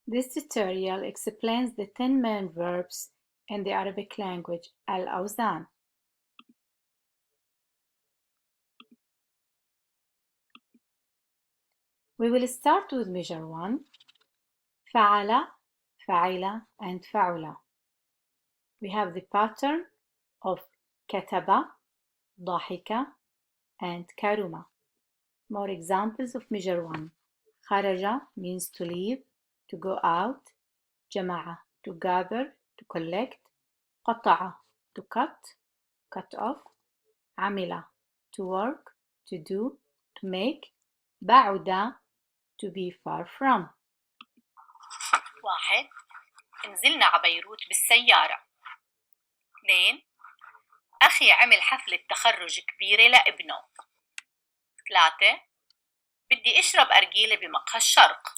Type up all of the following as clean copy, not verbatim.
This tutorial explains the 10 main verbs in the Arabic language, الأوزان. We will start with measure 1, فعل, فعل, and فعل. We have the pattern of كتب, ضحك, and كرم. More examples of measure 1. خرج means to leave, to go out. جمع, to gather, to collect. قطع, to cut off. عمل, to work, to do, to make. بعد, to be far from. 1. نزلنا على بيروت بالسيارة. 2. أخي عمل حفلة تخرج كبيرة لابنه. 3. بدي أشرب أرجيلة بمقهى الشرق.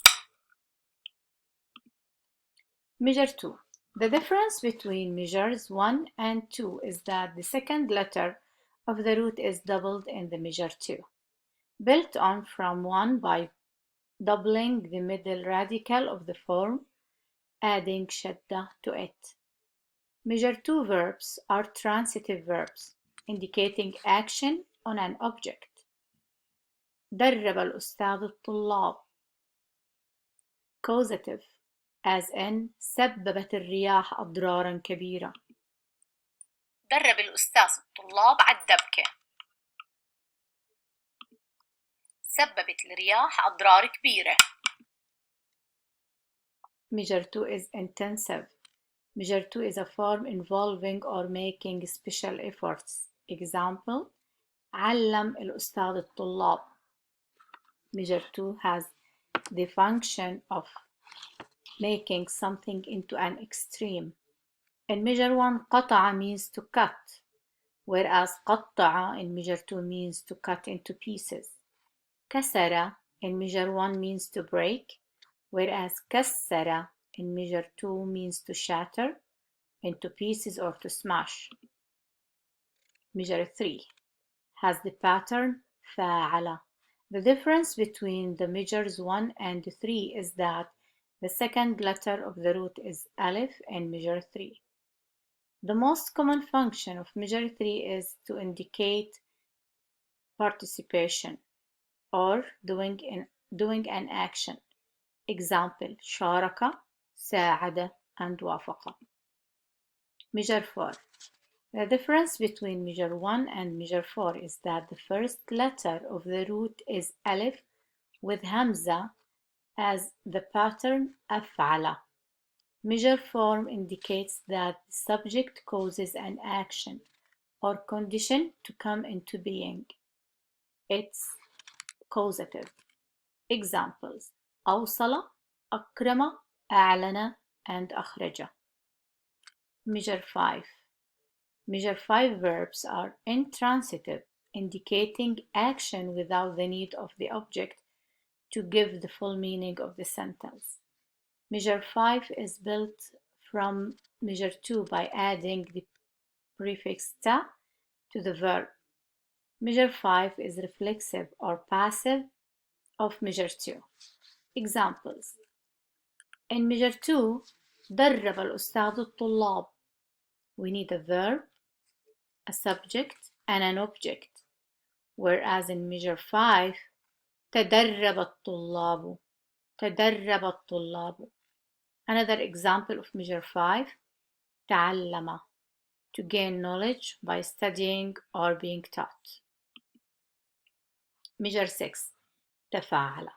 Measure 2. The difference between measures 1 and 2 is that the second letter of the root is doubled in the measure 2, built on from 1 by doubling the middle radical of the form, adding shadda to it. Measure 2 verbs are transitive verbs, indicating action on an object. درب الأستاذ الطلاب. Causative, as in سببت الرياح أضرارا كبيرة. درب الأستاذ الطلاب على الدبكة. سببت الرياح أضرار كبيرة. Measure 2 is intensive. Measure 2 is a form involving or making special efforts. Example: علم الأستاذ الطلاب. Measure 2 has the function of making something into an extreme. In measure 1, قطع means to cut, whereas قطع in measure 2 means to cut into pieces. كسر in measure 1 means to break, whereas كسر in measure 2 means to shatter into pieces or to smash. Measure 3 has the pattern فاعل. The difference between the measures 1 and 3 is that the second letter of the root is alif in measure 3. The most common function of measure 3 is to indicate participation or doing an action. Example: شارك, ساعد, and وافق. Measure 4. The difference between measure 1 and measure 4 is that the first letter of the root is alif with hamza as the pattern أفعل. Measure form indicates that the subject causes an action or condition to come into being. It's causative. Examples: أوصل, أكرم, أعلن, and أخرج. Measure 5. Measure 5 verbs are intransitive, indicating action without the need of the object to give the full meaning of the sentence. Measure 5 is built from measure 2 by adding the prefix ta to the verb. Measure 5 is reflexive or passive of measure 2. Examples: in measure 2, درب الأستاذ الطلاب. We need a verb, a subject, and an object, whereas in measure 5, تدرب الطلاب. تدرب الطلاب. Another example of measure 5, تعلم, to gain knowledge by studying or being taught. Measure 6, تفاعل,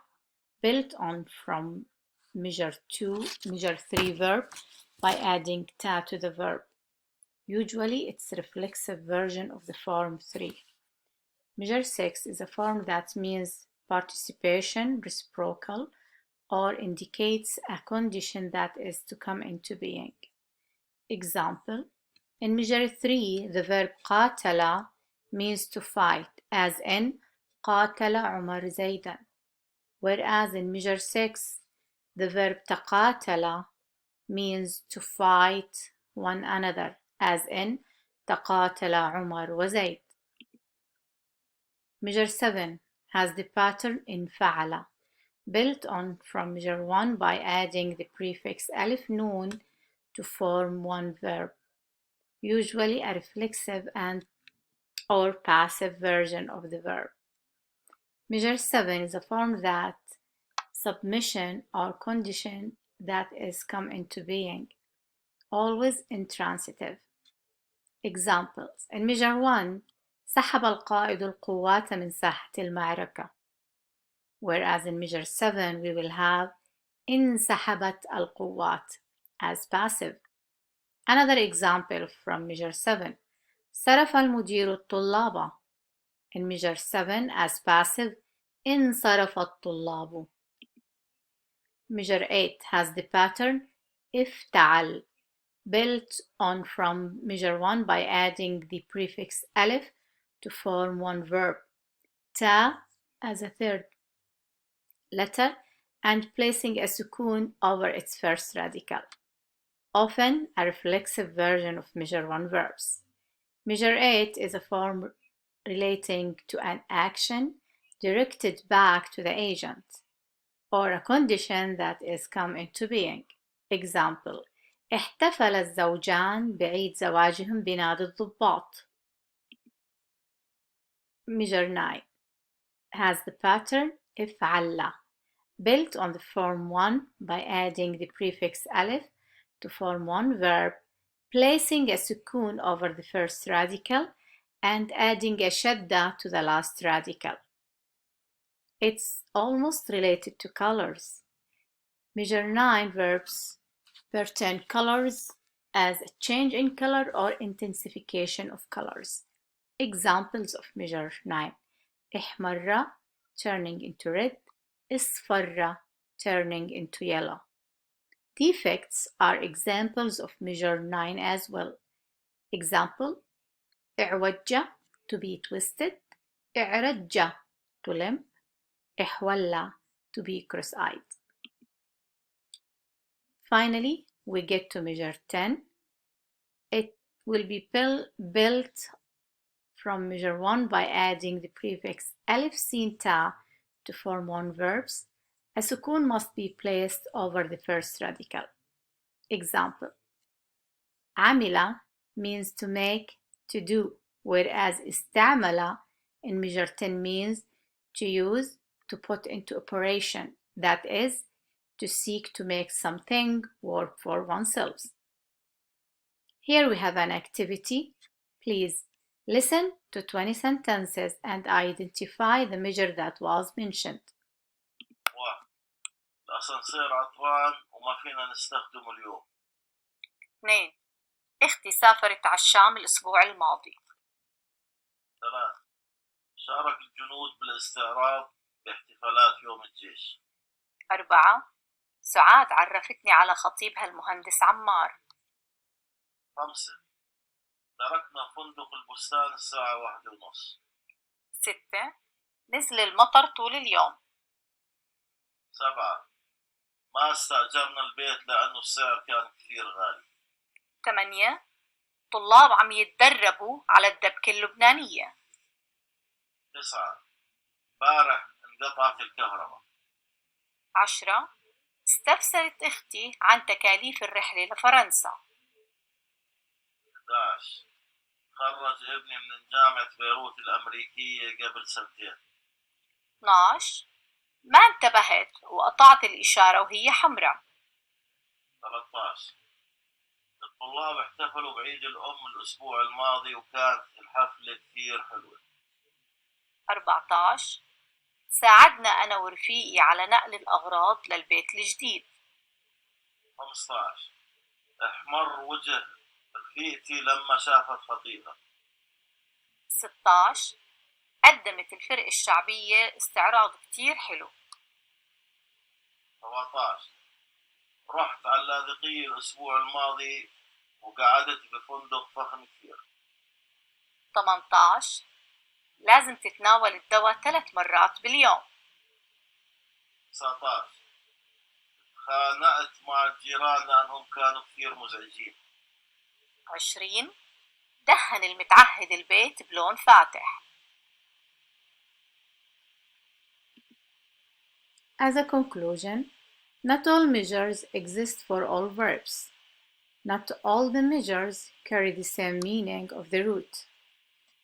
built on from measure 3 verb by adding ta to the verb. Usually it's a reflexive version of the form 3. Measure 6 is a form that means participation, reciprocal, or indicates a condition that is to come into being. Example: in measure 3, the verb قاتل means to fight, as in قاتل عمر زيدا, whereas in measure 6, the verb تقاتل means to fight one another, as in تقاتل عمر وزيد. Measure 7 has the pattern in فعل. built on from measure 1 by adding the prefix alif noon to form one verb, usually a reflexive and or passive version of the verb. Measure 7 is a form that submission or condition that is come into being, always intransitive. Examples: in measure 1 سحب القائد القوات من ساحة المعركة, whereas in measure 7 we will have انسحبت القوات as passive. Another example from measure 7: صرف المدير الطلاب, in measure 7 as passive انصرف الطلاب. Measure 8 has the pattern افتعل, built on from measure 1 by adding the prefix alif to form one verb, ta as a third letter, and placing a sukun over its first radical, often a reflexive version of measure 1 verbs. Measure 8 is a form relating to an action directed back to the agent, or a condition that is come into being. Example: احتفل الزوجان بعيد زواجهم بنادي الضباط. Measure 9 has the pattern افعل, built on the form 1 by adding the prefix alif to form one verb, placing a sukun over the first radical and adding a shadda to the last radical. It's almost related to colors. Measure 9 verbs pertain colors as a change in color or intensification of colors. Examples of measure 9: احمر, turning into red, اصفر, turning into yellow. Defects are examples of measure 9 as well. Example: اعوج, to be twisted, اعرج, to limp, احول, to be cross-eyed. Finally, we get to measure 10. It will be built from measure 1 by adding the prefix alif sin ta to form one verbs. A sukun must be placed over the first radical. Example: عمل means to make, to do, whereas استعمل in measure 10 means to use, to put into operation, that is, to seek to make something work for oneself. Here we have an activity. Please listen to 20 sentences and identify the measure that was mentioned. واحد: الأسانسير عطلان وما فينا نستخدمه اليوم. 2. اختي سافرت على الشام الأسبوع الماضي. 3. شارك الجنود بالاستعراض باحتفالات يوم الجيش. 4. سعاد عرفتني على خطيبها المهندس عمار. 5. تركنا فندق البستان الساعة 1:30. 6. نزل المطر طول اليوم. 7. ما استأجرنا البيت لأنه السعر كان كثير غالي. 8. طلاب عم يتدربوا على الدبكة اللبنانية. 9. بارح انقطعت الكهرباء. 10. استفسرت اختي عن تكاليف الرحلة لفرنسا. 11. خرج ابني من جامعة بيروت الأمريكية قبل 2 سنين. 12. ما انتبهت وقطعت الإشارة وهي حمراء. 13. الطلاب احتفلوا بعيد الأم الأسبوع الماضي وكانت الحفلة كثير حلوة. 14. ساعدنا أنا ورفيقي على نقل الأغراض للبيت الجديد. 15. احمر وجه رفيقتي لما شافت خطيبها. 16. قدمت الفرق الشعبية استعراض كتير حلو. 17. رحت على اللاذقية الأسبوع الماضي وقعدت بفندق فخم كثير. 18. لازم تتناول الدواء 3 مرات باليوم. 19. خانقت مع الجيران لأنهم كانوا كثير مزعجين. 20. دهن المتعهد البيت بلون فاتح. As a conclusion, not all measures exist for all verbs. Not all the measures carry the same meaning of the root.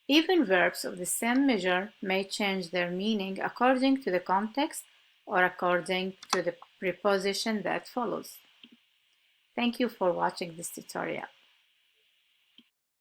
Even verbs of the same measure may change their meaning according to the context or according to the preposition that follows. Thank you for watching this tutorial.